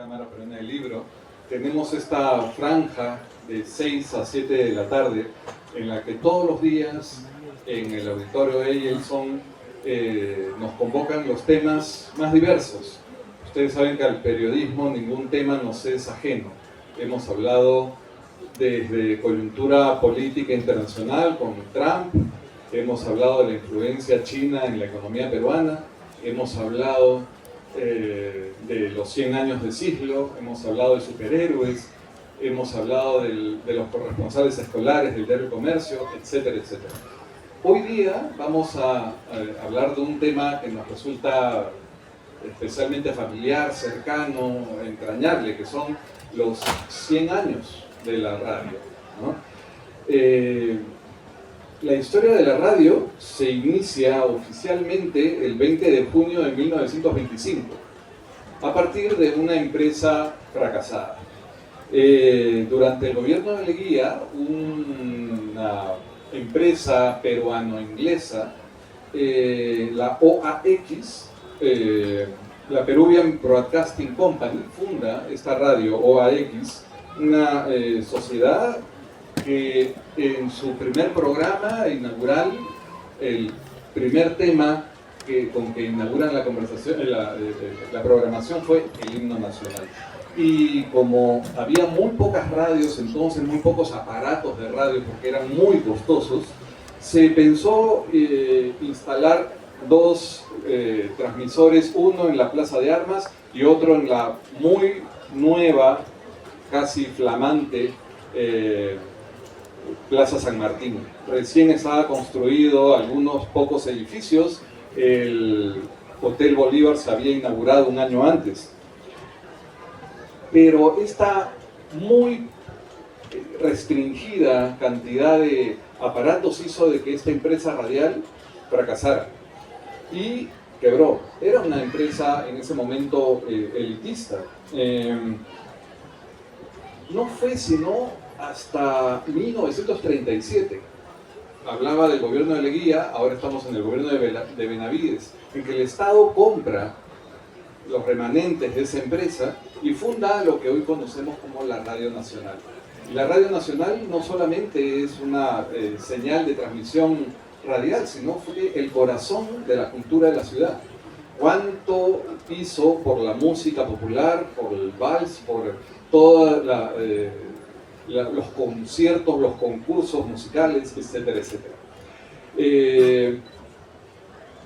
Cámara Peruana del Libro, tenemos esta franja de 6 a 7 de la tarde en la que todos los días en el auditorio Eyelson nos convocan los temas más diversos. Ustedes saben que al periodismo ningún tema nos es ajeno. Hemos hablado desde coyuntura política internacional con Trump, hemos hablado de la influencia china en la economía peruana, hemos hablado de los 100 años de siglo, hemos hablado de superhéroes, hemos hablado de los corresponsales escolares del diario Comercio, etcétera, etcétera. Hoy día vamos a hablar de un tema que nos resulta especialmente familiar, cercano, entrañable, que son los 100 años de la radio, ¿no? La historia de la radio se inicia oficialmente el 20 de junio de 1925, a partir de una empresa fracasada. Durante el gobierno de Leguía, una empresa peruano-inglesa, la OAX, la Peruvian Broadcasting Company, funda esta radio OAX, una sociedad que en su primer programa inaugural, el primer tema con que inauguran la conversación, la programación fue el himno nacional. Y como había muy pocas radios entonces, muy pocos aparatos de radio porque eran muy costosos, se pensó instalar dos transmisores, uno en la Plaza de Armas y otro en la muy nueva, casi flamante Plaza San Martín. Recién estaba construido algunos pocos edificios, el Hotel Bolívar se había inaugurado un año antes. Pero esta muy restringida cantidad de aparatos hizo de que esta empresa radial fracasara y quebró. Era una empresa en ese momento elitista. No fue sino hasta 1937. Hablaba del gobierno de Leguía, ahora estamos en el gobierno de Benavides, en que el Estado compra los remanentes de esa empresa y funda lo que hoy conocemos como la Radio Nacional. Y la Radio Nacional no solamente es una señal de transmisión radial, sino fue el corazón de la cultura de la ciudad. Cuánto hizo por la música popular, por el vals, por todos los conciertos, los concursos musicales, etcétera, etcétera.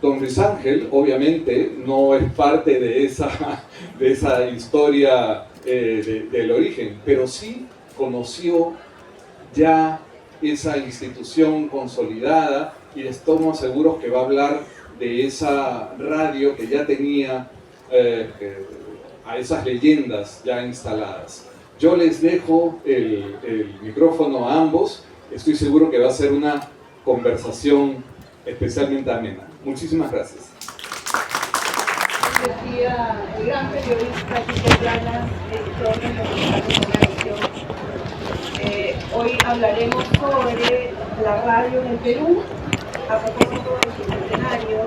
Don Luis Ángel, obviamente, no es parte de esa historia del origen, pero sí conoció ya esa institución consolidada y estamos seguros que va a hablar de esa radio que ya tenía a esas leyendas ya instaladas. Yo les dejo el micrófono a ambos, estoy seguro que va a ser una conversación especialmente amena. Muchísimas gracias. Decía el gran periodista Quique Planas, editor de Comunicación. Hoy hablaremos sobre la radio en el Perú, a propósito de su centenario.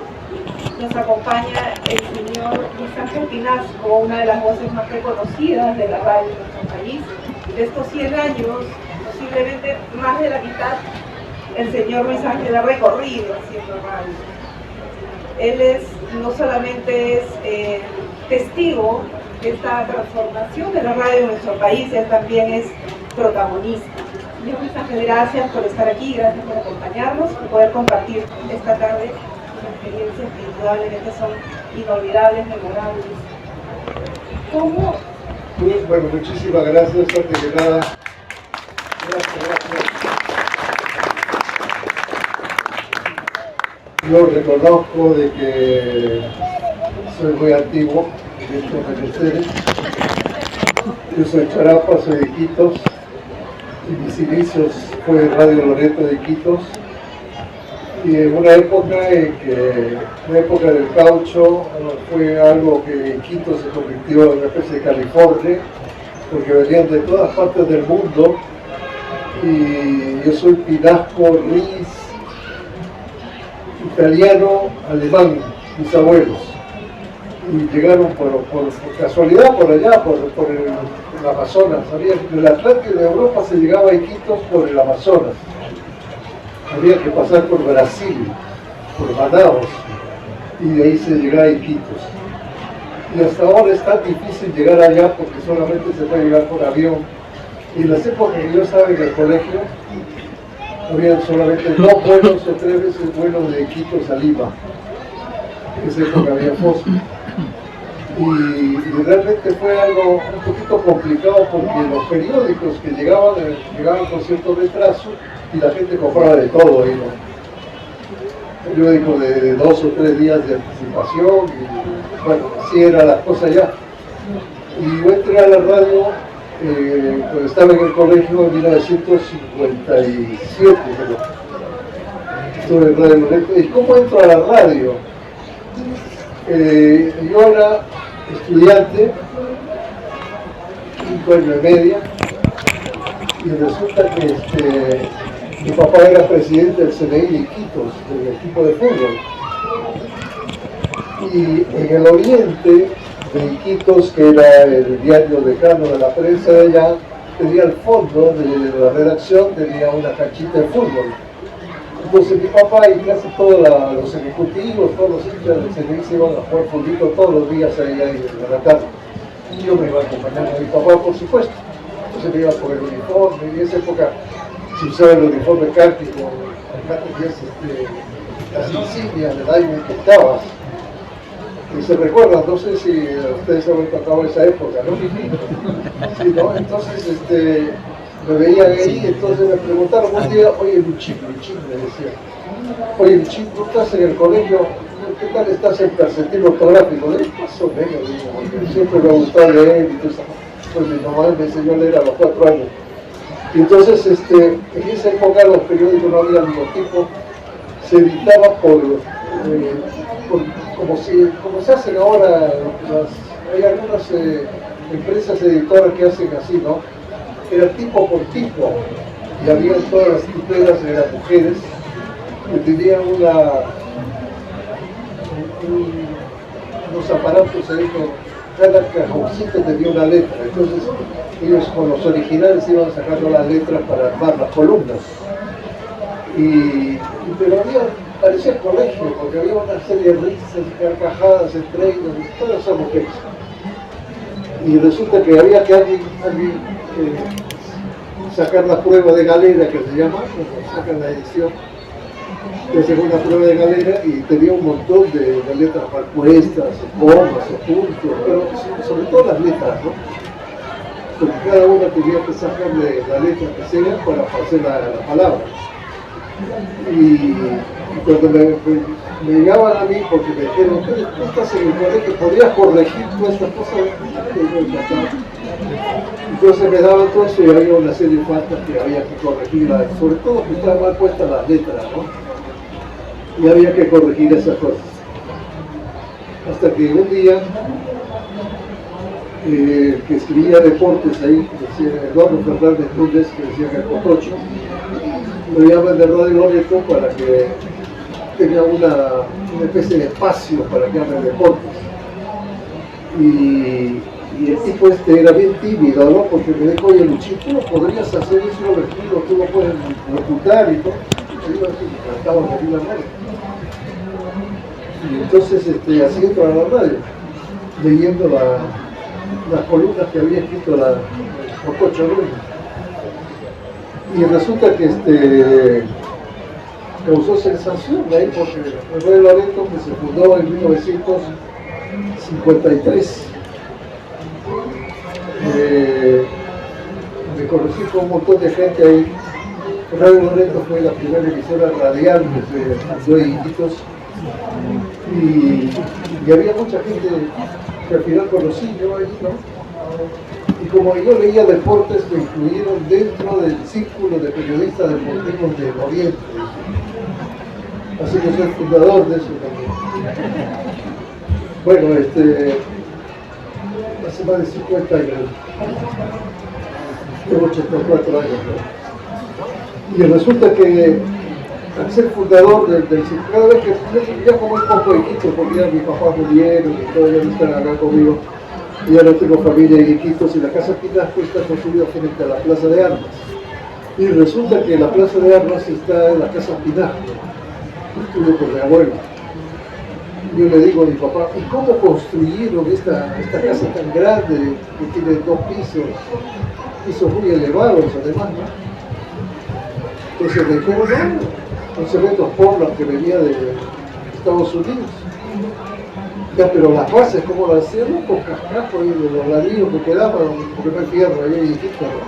Nos acompaña el señor Luis Ángel Pinasco, una de las voces más reconocidas de la radio en nuestro país. De estos 100 años, posiblemente más de la mitad, el señor Luis Ángel ha recorrido haciendo radio. Él no solamente es testigo de esta transformación de la radio en nuestro país, él también es protagonista. Señor Luis Ángel, gracias por estar aquí, gracias por acompañarnos y poder compartir esta tarde experiencias que indudablemente son inolvidables, memorables. ¿Cómo? Bueno, muchísimas gracias, antes que nada. Gracias. Yo reconozco de que soy muy antiguo en estos menesteres. Yo soy Charapa, soy de Iquitos, y mis inicios fue Radio Loreto de Iquitos. Y en una época la época del caucho, fue algo que Iquitos se convirtió en una especie de California, porque venían de todas partes del mundo. Y yo soy Pinasco, Riz, italiano, alemán, mis abuelos. y llegaron por casualidad por allá, por el Amazonas. Del Atlántico de Europa se llegaba a Iquitos por el Amazonas. Había que pasar por Brasil, por Manaus, y de ahí se llegaba a Iquitos. Y hasta ahora es tan difícil llegar allá porque solamente se puede llegar por avión. Y en las épocas que yo estaba en el colegio, había solamente 2 vuelos o 3 veces vuelos de Iquitos a Lima. En esa época había Fosco. Y realmente fue algo un poquito complicado porque los periódicos que llegaban con cierto retraso y la gente compraba de todo ahí, ¿no? Periódicos de 2 o 3 días de anticipación y bueno, así era la cosa ya. Y yo entré a la radio cuando estaba en el colegio en 1957, estuve en Radio Loreto. ¿Y cómo entro a la radio? Yo era estudiante, 5 años y media, y resulta que mi papá era presidente del CNI de Iquitos, del equipo de fútbol. Y en el oriente de Iquitos, que era el diario decano de la prensa de allá, tenía al fondo de la redacción, tenía una canchita de fútbol. Entonces mi papá y casi todos los ejecutivos, todos los hinchas del CNI se iban a jugar fútbol todos los días ahí en la tarde. Y yo me iba acompañando a mi papá, por supuesto. Entonces me iba por el uniforme, y en esa época se usaba el uniforme khaki con las insignias del año que estabas. Y se recuerdan, no sé si ustedes han tocado esa época, ¿no? Sí, ¿no? Entonces me veían ahí, entonces me preguntaron un día, oye Luchín, me decía, oye Luchín, ¿tú estás en el colegio? ¿Qué tal estás en percentil ortográfico? Le dije, más o menos, digo, porque siempre me ha gustado leer y todo eso. Pues mi mamá me enseñó a leer a los 4 años. Y entonces, en esa época los periódicos no había logotipo, se editaba como se hacen ahora, hay algunas empresas editoras que hacen así, ¿no? Era tipo por tipo, y había todas las tiperas de las mujeres que tenían unos aparatos ahí cada cajoncito tenía una letra, entonces ellos con los originales iban sacando las letras para armar las columnas. Pero parecía colegio, porque había una serie de risas y carcajadas entre ellos, y todas esas mujeres. Y resulta que había que alguien sacar la prueba de galera, que se llama, cuando sacan la edición, de segunda prueba de galera, y tenía un montón de letras mal puestas, o comas, o puntos, pero sobre todo las letras, ¿no? Porque cada una tenía que sacarle la letra que sea para hacer la palabra. Y cuando me llegaban a mí, porque me dijeron, tú estás en el colegio, podrías corregir todas estas cosas, entonces me daban todo eso y había una serie de faltas que había que corregir, sobre todo que estaban mal puestas las letras, ¿no? Y había que corregir esas cosas. Hasta que un día, que escribía deportes ahí, que decía Eduardo Fernández Núñez, que decía que el Cotocho, me llaman de Radio Loreto para que tenga una especie de espacio para que hable de deportes. Y el tipo era bien tímido, ¿no? Porque me dijo, oye Luchín, tú no podrías hacer eso, tú lo puedes locutar y todo. Y yo así, cantaba de la madre. Y entonces así entro a la radio, leyendo las columnas que había escrito la Cococho Núñez. Y resulta que causó sensación ahí porque el Radio Loreto, que se fundó en 1953, me conocí con un montón de gente ahí. Radio Loreto fue la primera emisora radial que se fundó en Iquitos, y había mucha gente que al final conocí yo ahí, ¿no? Y como yo leía deportes, me incluyeron dentro del círculo de periodistas deportivos del Oriente. Así que soy fundador de eso también. Bueno, hace más de 50 años, tengo 84 años, ¿no? Y resulta que al ser fundador del sitio, cada vez que ya como un poco de Iquitos, porque ya mis papás murieron y todavía no están acá conmigo, y ya no tengo familia en Iquitos, y la Casa Pinasco está construida frente a la Plaza de Armas. Y resulta que la Plaza de Armas está en la Casa Pinasco, estuve con mi abuelo. Yo le digo a mi papá, ¿y cómo construyeron esta casa tan grande que tiene 2 pisos muy elevados además, ¿no? Entonces me dijeron, no, un cemento Portland que venía de Estados Unidos. Ya, pero las bases, ¿cómo las hacían? No, con cascajo y de los ladrillos que quedaban, porque no hay fierro, ahí hay Egipto, ¿no?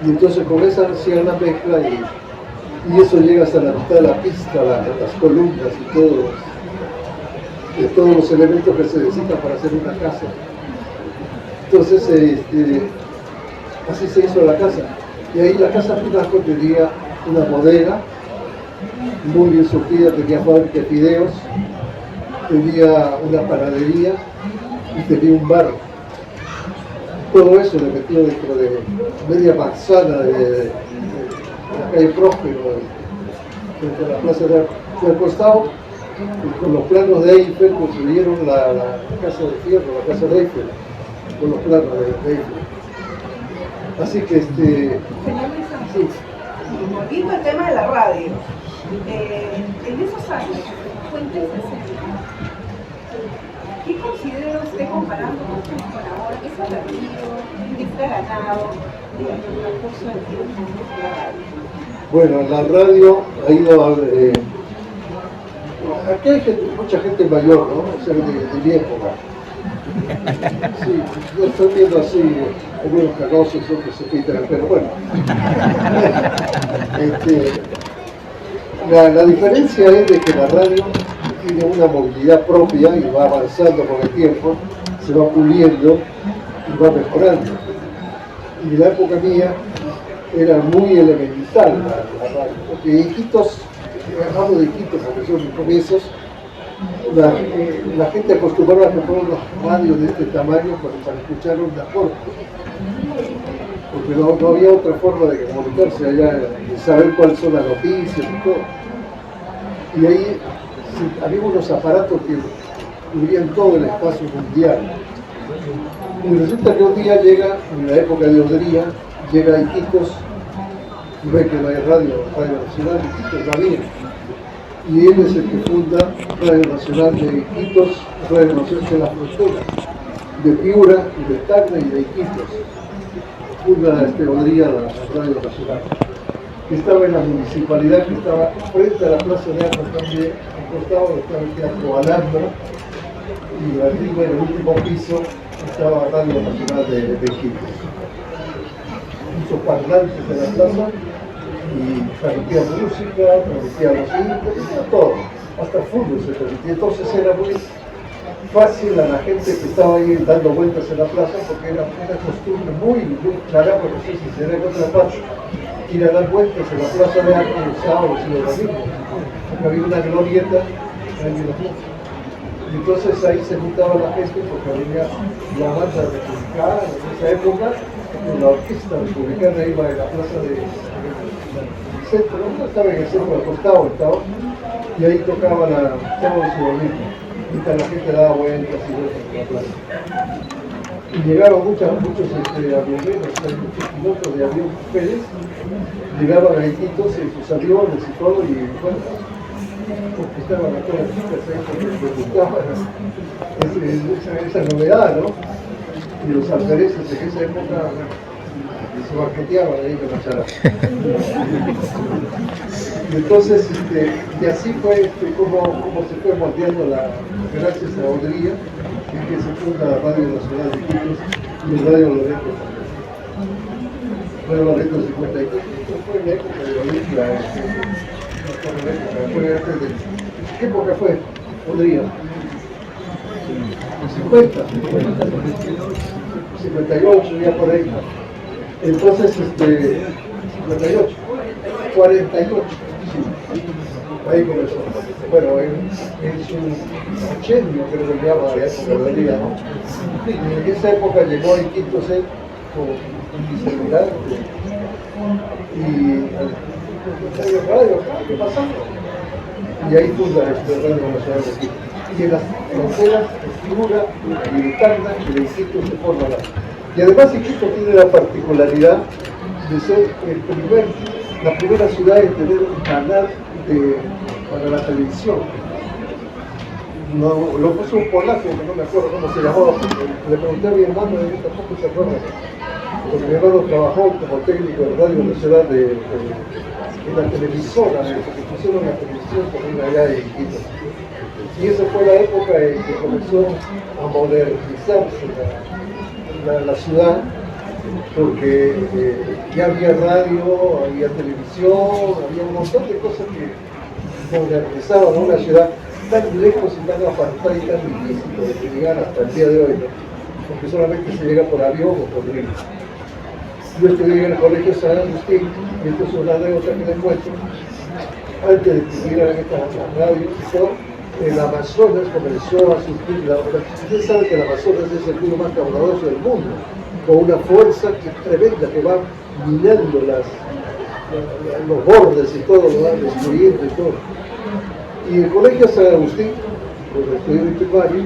Y entonces con esa hacían la mezcla y eso llega hasta la mitad de la pista, las columnas y todos los elementos que se necesitan para hacer una casa. Entonces, así se hizo la casa. Y ahí la Casa Pinasco tenía una bodega muy bien surtida, tenía fábrica de fideos, tenía una panadería y tenía un bar. Todo eso le metió dentro de media manzana de la calle Próspero, frente a la plaza del costado, y con los planos de Eiffel construyeron la casa de fierro, la casa de Eiffel, con los planos de Eiffel. Así que Señor Luis, volviendo al tema de la radio, en esos años, cuéntese, ¿qué considera usted comparando con ahora? ¿Qué se ha perdido? ¿Qué se ha ganado en el curso del tiempo de la radio? bueno, la radio ha ido aquí hay mucha gente mayor, ¿no? O sea, de mi época. Sí, yo estoy viendo así, algunos canosos, otros se pintan el pelo. Bueno, la diferencia es de que la radio tiene una movilidad propia y va avanzando con el tiempo, se va puliendo y va mejorando. Y en la época mía era muy elemental la radio, porque Iquitos, hablo de Iquitos porque son mis comienzos, la gente acostumbraba a comprar unos radios de este tamaño para escuchar un corto, porque no había otra forma de comunicarse allá, de saber cuáles son las noticias y todo. Y ahí había unos aparatos que cubrían todo el espacio mundial. Y resulta que un día llega, en la época de Odría, llega a Iquitos y ve que no hay radio nacional, Iquitos la viene. Y él es el que funda Radio Nacional de Iquitos, Radio Nacional de la Frontera, de Piura, y de Tacna y de Iquitos. Funda Odría la Radio Nacional, que estaba en la municipalidad, que estaba frente a la Plaza de Armas también, al costado estaba el Teatro Alhambra, y arriba en el último piso estaba Radio Nacional de Iquitos. Muchos parlantes de la plaza, y transmitía música, transmitía los himnos, todo, hasta fútbol se transmitía. Entonces era muy fácil a la gente que estaba ahí dando vueltas en la plaza, porque era una costumbre muy clara, porque no sé si será en otra parte, ir a dar vueltas en la plaza de Armas los sábados y los domingos, porque había una glorieta ahí en la plaza. Y entonces ahí se juntaba la gente, porque había la banda republicana en esa época, la orquesta republicana iba a la plaza de centro, no estaba en el centro, al costado estaba, y ahí tocaba sábados y domingos, mientras la gente daba vueltas y vueltas en la plaza. Y llegaron muchos avioneros, muchos pilotos de avión Pérez, llegaban a Iquitos en sus aviones y todo, y bueno, porque estaban a todas las chicas ahí, porque les gustaba esa novedad, ¿no? Y los alfereces en esa época se banqueteaban ahí con la charla. Y entonces, y así fue como se fue moldeando gracias a Odría, en que se funda la Radio Nacional de Iquitos y el Radio Loreto también. Radio Loreto 54, fue en la época de Olimpia, ¿qué época fue Odría? 50, 58, ya por ahí. Entonces, 58, 48, sí, ahí comenzó. Bueno, es un ochenio, creo que llama la época de día, ¿no? Y en esa época llegó a Iquitos con un vicealmirante y ¿hay radio acá? ¿Qué pasa? Y ahí funda la Radio Nacional de Quito. Y en las fronteras figura militar y de Quito se forma la. Y además Quito tiene la particularidad de ser la primera ciudad en tener un canal para la televisión. No, lo puso un polaco, que no me acuerdo cómo se llamaba, le pregunté a mi hermano y él tampoco se acuerda. Porque mi hermano trabajó como técnico de Radio Nacional en la televisora, porque pusieron la televisión también allá en Quito. Y esa fue la época en que comenzó a modernizarse la ciudad, porque ya había radio, había televisión, había un montón de cosas que modernizaban una ciudad tan lejos y tan apartada y tan difícil de llegar hasta el día de hoy, ¿no? Porque solamente se llega por avión o por río. Yo estudié en el Colegio San Agustín, y esto es una anécdota que les muestro. Antes de que vinieran estas radios y todo, el Amazonas comenzó a sufrir Usted sabe que el Amazonas es el río más caudaloso del mundo, con una fuerza que es tremenda, que va minando los bordes y todo, lo va destruyendo y todo. Y el Colegio San Agustín, donde estudié en primario,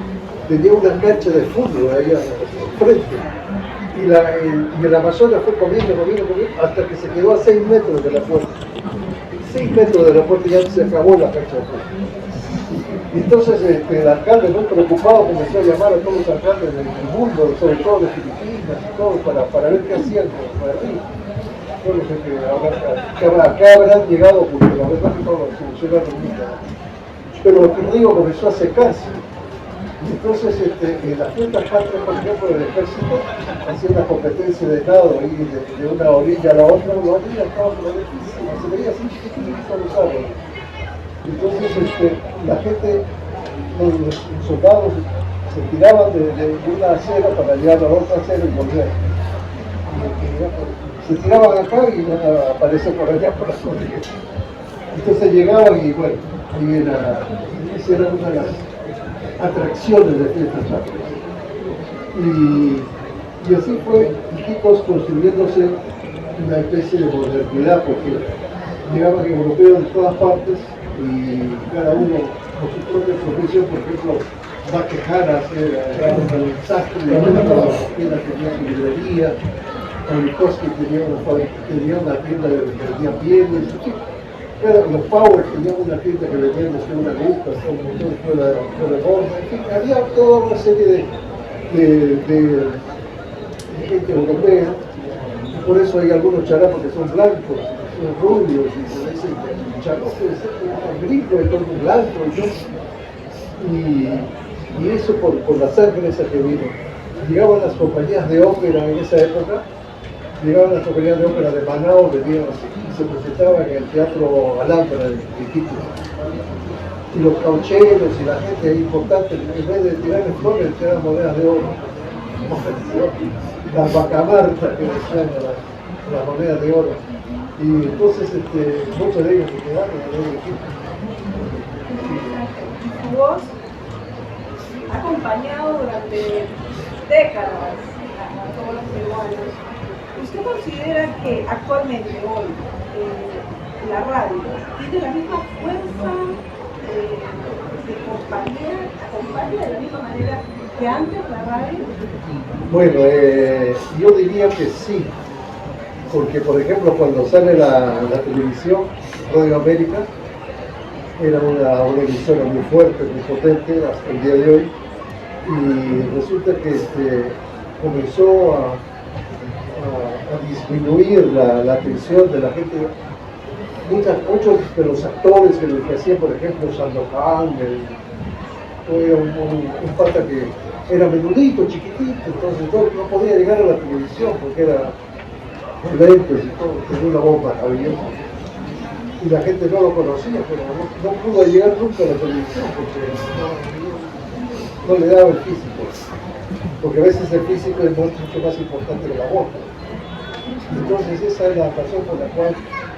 tenía una cancha de fútbol ahí al frente. Y el Amazonas fue comiendo, hasta que se quedó a 6 metros de la puerta. 6 metros de la puerta y ya se acabó la cancha de fútbol. Y entonces el alcalde, muy preocupado, comenzó a llamar a todos los alcaldes del mundo, sobre todo de Filipinas y todo, para ver qué hacían con el río. Yo no sé qué habrán llegado, porque la verdad que todo solucionaron nunca. Pero el río comenzó a secarse. Y entonces en las fiestas patrias, por ejemplo, del ejército, hacía una competencia de nado ahí de una orilla a la otra, la orilla estaba florentísima, se veía así chiquitito los árboles. Entonces la gente, los soldados se tiraban de una acera para llegar a la otra acera y volver. Se tiraban acá y aparecen por allá por la orilla. Entonces llegaban y bueno, esa era una de las atracciones de fiestas patrias. Y así fue Iquitos construyéndose una especie de modernidad, porque llegaban europeos de todas partes y cada uno con su propia profesión. Por ejemplo, Baquejaras era un sastre, tenía su librería, Pavlikovsky tenía una tienda de vendía pieles, los Powers tenían una tienda que vendían una agujas, un montón de borda, en fin, había toda una serie de gente europea. Por eso hay algunos charapos que son blancos, son rubios, y se dicen charapos que son gringos, y todo blanco, y eso por la sangre esa que vino. Llegaban las compañías de ópera en esa época, llegaban las compañías de ópera de Manaus, venían y se presentaban en el Teatro Alhambra de Quito. Y los caucheros y la gente importante, en vez de tirarles flores, tiraban monedas de oro. Las bacamartas que decían las monedas de oro. Y entonces muchos de ellos se quedaron en Quito. Su voz ha acompañado durante décadas a todos los peruanos. ¿Usted considera que actualmente hoy la radio tiene la misma fuerza acompaña de la misma manera que antes la radio? Bueno, yo diría que sí, porque por ejemplo cuando sale la televisión, Radio América, era una emisora muy fuerte, muy potente hasta el día de hoy, y resulta que comenzó a disminuir la atención de la gente. Muchos de los actores que hacían, por ejemplo, Sandokan, era un pata que era menudito, chiquitito, entonces no podía llegar a la televisión porque era lento y todo, tenía una voz maravillosa. Y la gente no lo conocía, pero no pudo llegar nunca a la televisión porque no le daba el físico. Porque a veces el físico es mucho más importante que la voz. Entonces esa es la razón por la cual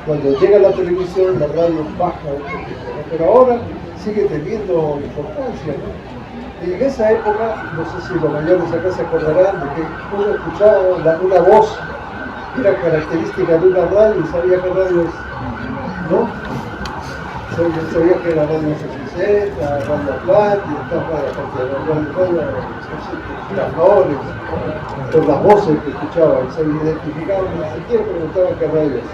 cuando llega la televisión la radio baja un poquito, ¿no? Pero ahora sigue teniendo importancia, ¿no? Y en esa época, no sé si los mayores acá se acordarán de que uno escuchaba una voz que era característica de una radio y sabía qué radio ¿no? Yo sabía que era Radio 60, Radio Atlántico, estaba Radio por las voces que escuchaban, se identificaban, ni siquiera preguntaban qué radio es.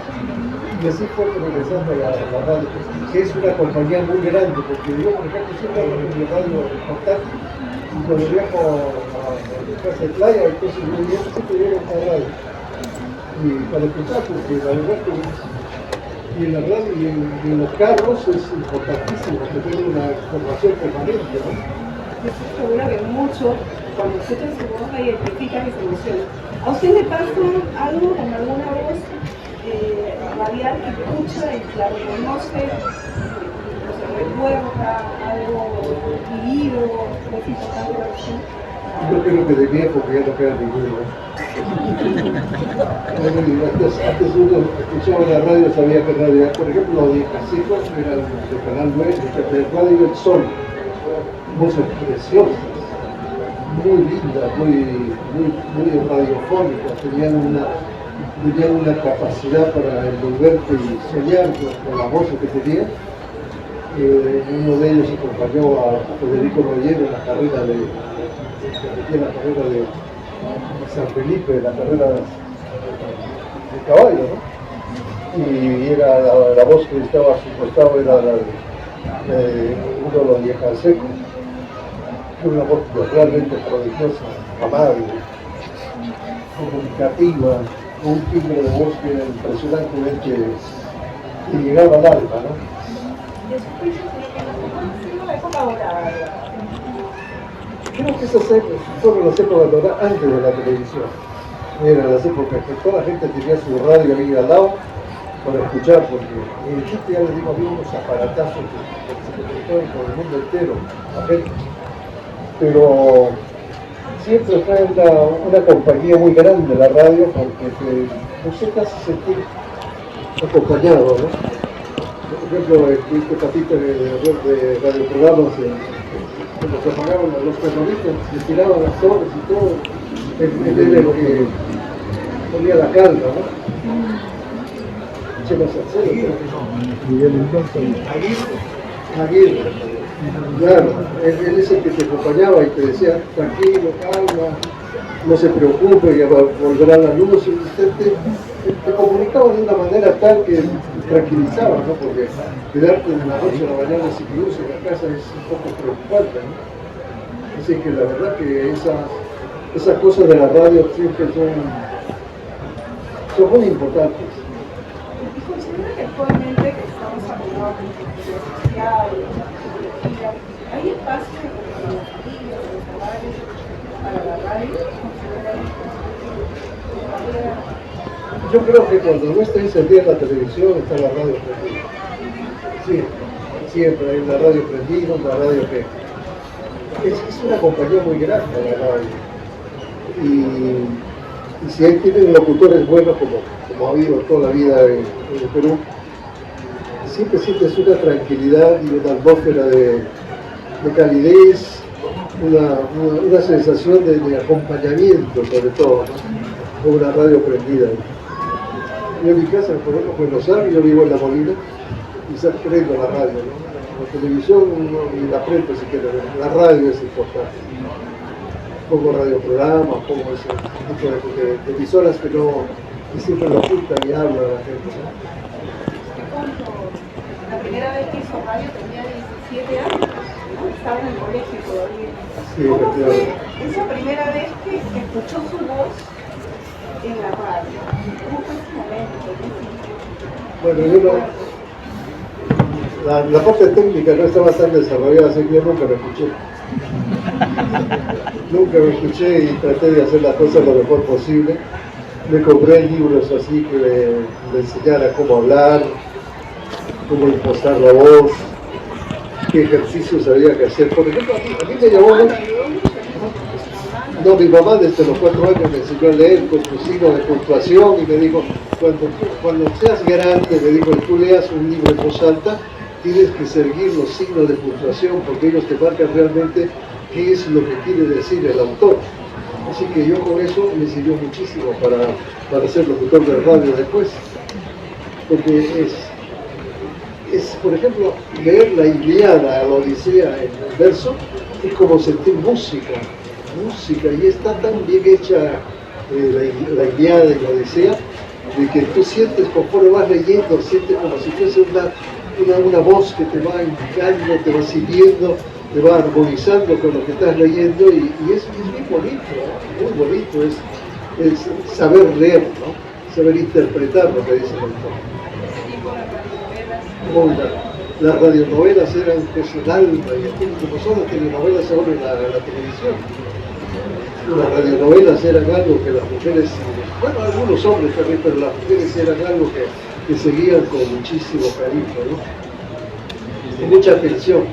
Y así fue regresando a la radio, que es una compañía muy grande, porque yo, por ejemplo, siempre hablo de mi radio portátil, y cuando viajo a la casa de playa, entonces yo siempre llevo esta radio. Y para escuchar, porque la verdad que y en la radio y en los carros es importantísimo que tenga una información permanente, ¿no? Yo estoy segura que muchos, cuando escuchan su voz, la identifican y se emocionan. ¿A usted le pasa algo con alguna voz radial que escucha y la reconoce, o se recuerda algo vivido, es importante para usted? Yo creo que de viejo que ya no queda ninguno. Antes uno escuchaba la radio, sabía que radio era, por ejemplo, los de Casitos era el canal 9, el radio El Sol, voces preciosas, muy lindas, muy radiofónicas, tenían una capacidad para envolverte y soñar con las voces que tenían. Uno de ellos acompañó a Federico Rollero en la carrera de San Felipe, la carrera de caballo, ¿no? Y era la voz que estaba a su costado, era la de uno de los Yejansecos, una voz realmente prodigiosa, amable, comunicativa, con un timbre de voz que era impresionantemente que llegaba al alma, ¿no? La época dorada. Creo que esas fueron las épocas doradas antes de la televisión. Eran las épocas que toda la gente tenía su radio ahí al lado para escuchar, porque en Chile, ya les digo, había unos aparatazos que se conectaban por el mundo entero, la gente. Pero siempre fue una compañía muy grande la radio, porque no sé, casi sentir acompañado, ¿no? Por ejemplo, este capítulo de radioprogramas, cuando se apagaban los terroristas, se tiraban las torres y todo, él era lo que ponía la calma, ¿no? Chema Salcedo, Aguirre, claro, él es el que te acompañaba y te decía, tranquilo, calma, no se preocupe, ya volverá la luz, y usted te comunicaba de una manera tal que tranquilizaba, ¿no? Porque quedarte de la noche a la mañana sin luz en la casa es un poco preocupante, ¿no? Así que la verdad que esas cosas de la radio siempre son muy importantes. ¿Y considera que actualmente que estamos apoyados con tecnología social, tecnología, hay espacio en las familias, en los hogares, para la radio? Yo creo que cuando no está encendida la televisión, está la radio prendida. Sí, siempre hay una radio prendida, una radio que... Es una compañía muy grande la radio. Y si ahí tienen locutores buenos, como ha habido toda la vida en el Perú, siempre sientes una tranquilidad y una atmósfera de calidez, una sensación de acompañamiento sobre todo, ¿no? Con una radio prendida. Yo en mi casa, por ejemplo, en Buenos Aires, yo vivo en La Molina y se prendo la radio, ¿no? La televisión y la prensa si quieren, la radio es importante. Pongo radioprogramas, pongo ese tipo de emisoras que siempre lo ocultan y hablan a la gente, ¿no? La primera vez que hizo radio tenía 17 años, ¿no? Estaba en el colegio todavía. Sí, ¿Cómo fue esa primera vez que escuchó su voz en la radio? ¿Cómo fue ese momento? Bueno, la parte técnica no estaba tan desarrollada, así que yo nunca me escuché. Nunca me escuché y traté de hacer las cosas lo mejor posible. Me compré libros así que me enseñara cómo hablar, cómo impostar la voz, qué ejercicios había que hacer. Por ejemplo, a mí me llamó mucho. No, mi mamá desde los 4 años me enseñó a leer con su signo de puntuación y me dijo, cuando seas grande, me dijo, y tú leas un libro en voz alta, tienes que seguir los signos de puntuación porque ellos te marcan realmente qué es lo que quiere decir el autor. Así que yo con eso me sirvió muchísimo para ser locutor de radio después, porque es, por ejemplo, leer la Ilíada, la Odisea en el verso, es como sentir música, y está tan bien hecha la Ilíada y la Odisea, de que tú sientes conforme vas leyendo, sientes como si fuese una voz que te va indicando, te va siguiendo, te va armonizando con lo que estás leyendo, y es muy bonito, ¿no? Muy bonito, es saber leer, ¿no? Saber interpretar lo que dice el autor. Como las radionovelas eran pues el alma, y aquí como son las telenovelas ahora en la televisión. Las radionovelas eran algo que las mujeres, bueno, algunos hombres también, pero las mujeres eran algo que seguían con muchísimo cariño, ¿no? Y mucha atención.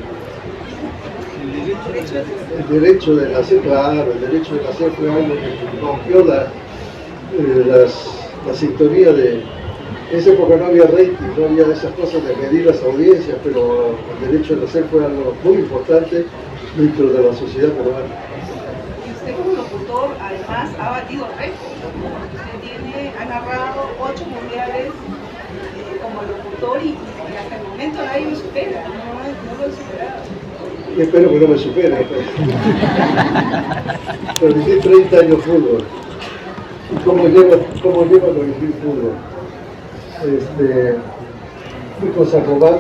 El derecho de nacer, claro, el derecho de nacer fue algo que rompió la sintonía de... En esa época no había rating, no había esas cosas de medir las audiencias, pero el derecho de nacer fue algo muy importante dentro de la sociedad peruana. Y usted como locutor además ha batido récords. Usted ha narrado 8 mundiales como locutor y hasta el momento nadie lo supera, no lo he superado. Espero que no me supere. Pero viví 30 años fútbol. ¿Y cómo lleva con el fútbol? Fui con San Román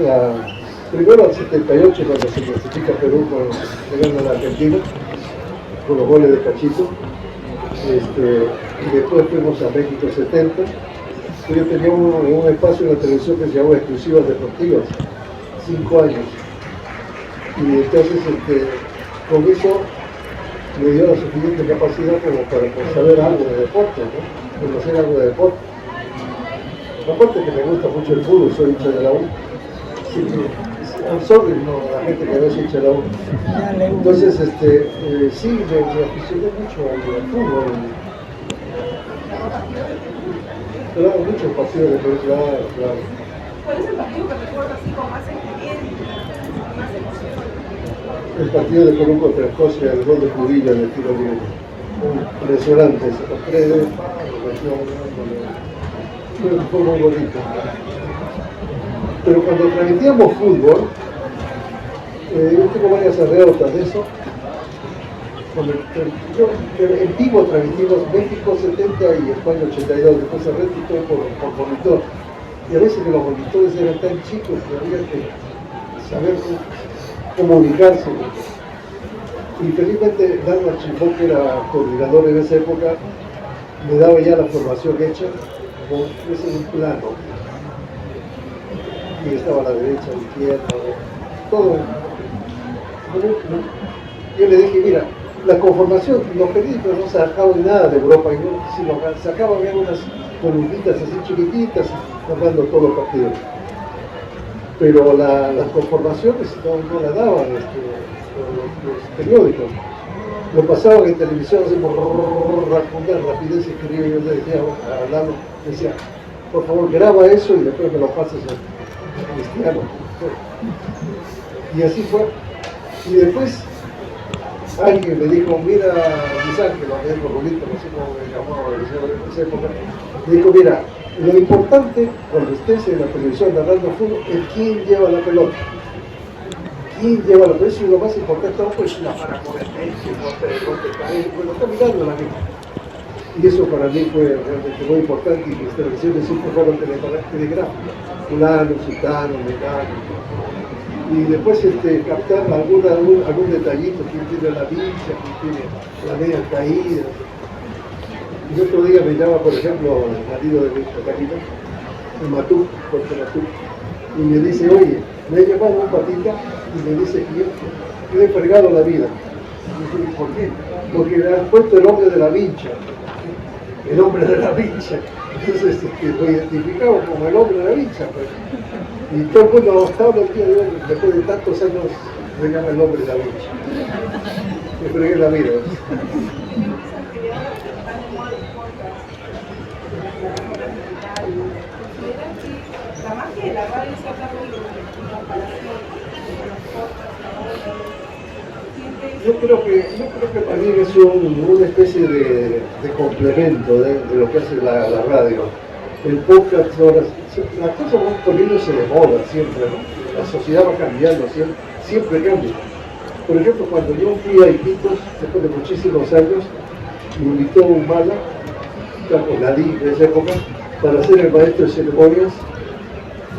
primero al 78, cuando se clasifica Perú llegando a la Argentina, con los goles de Cachito. Y después fuimos a México 70. Yo tenía un espacio en la televisión que se llamaba Exclusivas Deportivas, 5 años. Y entonces con eso me dio la suficiente capacidad como para saber algo de deporte, ¿no? Conocer algo de deporte. Aparte que me gusta mucho el fútbol, soy hincha de la U. Sí, la gente que no es hincha de la U. Entonces, sí, me aficioné mucho al fútbol. Claro, muchos partidos de Perú, claro. ¿Cuál es el partido que recuerda así con más sentimiento, más emoción? El partido de Perú contra Escocia, el gol de Cudilla en el tiro libre. Impresionante, fue muy bonito. Pero cuando transmitíamos fútbol, yo tengo varias anécdotas de eso. En vivo transmitimos México 70 y España 82, después se repitió por monitor. Y a veces que los monitores eran tan chicos que había que saber comunicarse. Y felizmente Daniel Chimbó, que era coordinador en esa época, me daba ya la formación hecha, con ese un plano. Y estaba a la derecha, a la izquierda, todo. Yo le dije, mira, la conformación, los periódicos no sacaban nada de Europa, sino sacaban unas columnitas así chiquititas, hablando todos los partidos. Pero las conformaciones no la daban los periódicos. Lo pasaban en televisión así con rapidez increíble. Yo le decía a Lalo, decía, por favor graba eso y después me lo pasas a Cristiano. Y así fue. Y después alguien me dijo, mira, Luis lo me dijo Rolito, no sé cómo me llamaba en esa época, me dijo, mira, lo importante cuando estés en la televisión narrando fútbol es quién lleva la pelota. ¿Quién lleva la pelota? Eso es lo más importante, no pues la para corregirse, no te cae, bueno, está mirando la gente. Y eso para mí fue realmente muy importante, y mis televisiones siempre fueron telegráficas, fulano, sultano, mecano. Y después captar algún detallito, quién tiene la vincha, quién tiene la media caída. Y otro día me llama, por ejemplo, el marido de mi Catalina, el Matú, Jorge Matú, y me dice, oye, me he llamado un patita y me dice que yo he fregado la vida. Y yo, ¿por qué? Porque le han puesto el hombre de la vincha. El hombre de la vincha. Entonces lo identificamos como el hombre de la vincha. Pues. Y todo el mundo hasta el día de hoy, después de tantos años, me llama el hombre de la vincha. Me fregué la vida. La magia de la radio es hablar de comparación con los podcasts. Yo creo que para mí es una especie de complemento de lo que hace la radio. El podcast ahora las cosas van poniéndose de moda siempre, ¿no? La sociedad va cambiando, siempre cambia. Por ejemplo, cuando yo fui a Iquitos, después de muchísimos años, me invitó Humala, con Nadí de esa época, para ser el maestro de ceremonias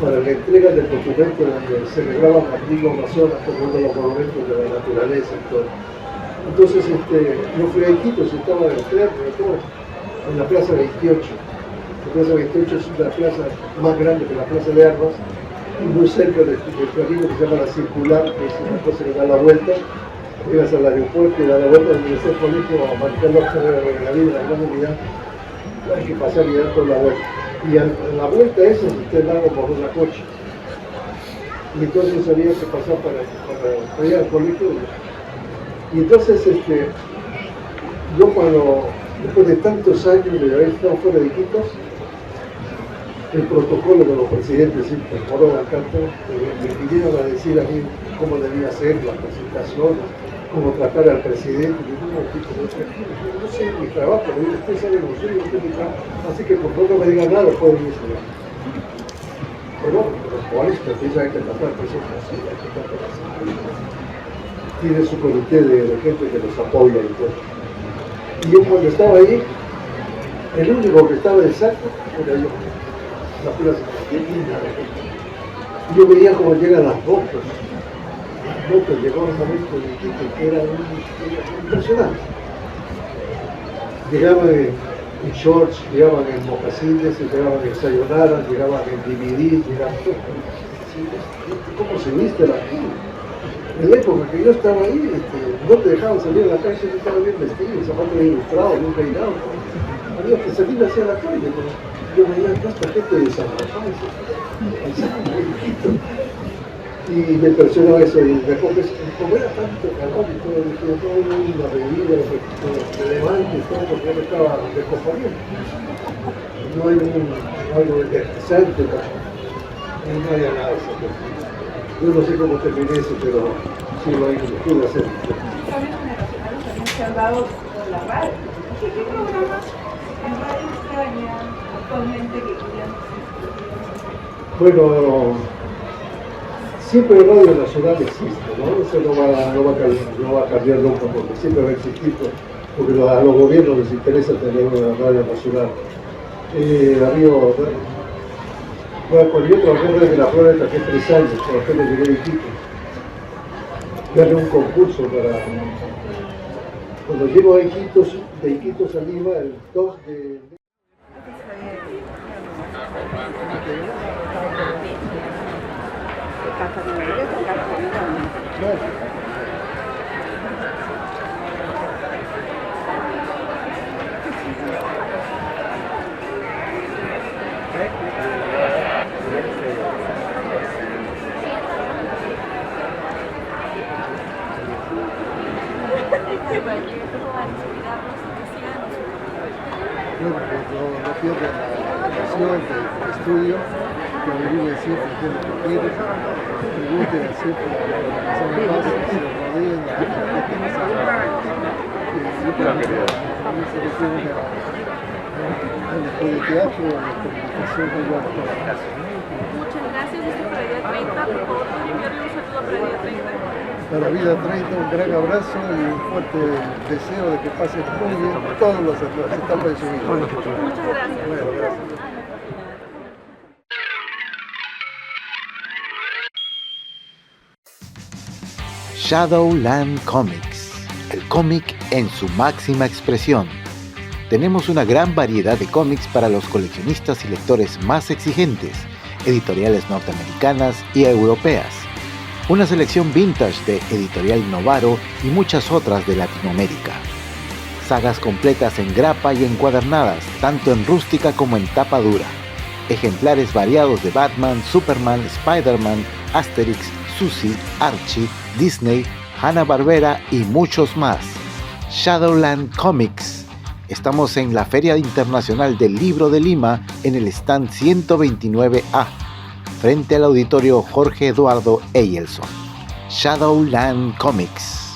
para la entrega del documento donde se celebraban las Río Amazonas como uno de los monumentos de la naturaleza y todo. Entonces yo fui a Iquitos, estaba en el tren, en la Plaza 28. La Plaza 28 es una plaza más grande que la Plaza de Armas, y muy cerca del camino que se llama la Circular, que es una cosa que da la vuelta, llegas al aeropuerto y da la vuelta donde está el colegio a marcar la carrera de la vida, la gran unidad, hay que pasar y dar toda la vuelta. Y a la vuelta esa se está dando por una coche. Y entonces había que pasar para ir al colegio. Y entonces yo después de tantos años de haber estado fuera de Iquitos, el protocolo de los presidentes incorporó al canto, me pidieron a decir a mí cómo debía ser la presentación, cómo tratar al presidente. Y yo no sé mi trabajo, usted sabe lo suyo, usted mi trabajo, así que por favor no me diga nada, pueden irse. Pero los polistas piensan que tratar al presidente así, hay que tratar así. Tiene su comité de gente que los apoya y todo. Y yo cuando estaba ahí, el único que estaba de saco era yo. La plaza, bien linda. Yo veía cómo llegan las motos. Las motos llegaban un momento de Iquitos que era impresionante. Llegaban en shorts, llegaban en mocasines, llegaban en sayonaras, llegaban en DVD, llegaban ¿cómo se viste la gente? En la época que yo estaba ahí, no te dejaban salir a la calle, yo estaba bien vestido, zapatos bien ilustrados, bien peinados. Había que salir hacia la calle. Yo veía toda esta gente de San Rafael, y me impresionó eso, y después, como era tanto calor y todo, dije, todo una bebida, me levante y todo, porque yo estaba descomponiendo. No hay algo interesante, no había nada de eso. Yo no sé cómo terminé eso, pero sí lo pude hacer. Los cambios generacionales también se han dado con la radio. ¿Qué programas en radio extraña actualmente que querían existir? Bueno, siempre el Radio Nacional existe, ¿no? Eso no va a cambiar nunca, porque siempre va a existir, porque a los gobiernos les interesa tener una Radio Nacional. Cuando yo trabajé en la prueba de trabajé 3 años, trabajé en el llegué de Iquitos. Gané un concurso para... Cuando llego a Iquitos, de Iquitos a Lima, el 2 de... No pierden la pasión del estudio, que averigüen siempre qué es lo que quieren, que busquen siempre la organización de paz, que se rodeen la gente que sabe, que se refiere al de teatro, a la comunicación de la Muchas gracias, este es Pradería 30, por favor, pueden enviarle un saludo a Pradería 30. Para Vida 30, un gran abrazo y un fuerte deseo de que pasen muy bien todas las etapas de su vida. Muchas gracias. Bueno, gracias. Shadowland Comics, el cómic en su máxima expresión. Tenemos una gran variedad de cómics para los coleccionistas y lectores más exigentes, editoriales norteamericanas y europeas. Una selección vintage de Editorial Novaro y muchas otras de Latinoamérica. Sagas completas en grapa y encuadernadas, tanto en rústica como en tapa dura. Ejemplares variados de Batman, Superman, Spider-Man, Asterix, Suzy, Archie, Disney, Hanna-Barbera y muchos más. Shadowland Comics. Estamos en la Feria Internacional del Libro de Lima en el stand 129A. Frente al auditorio Jorge Eduardo Eyelson. Shadowland Comics.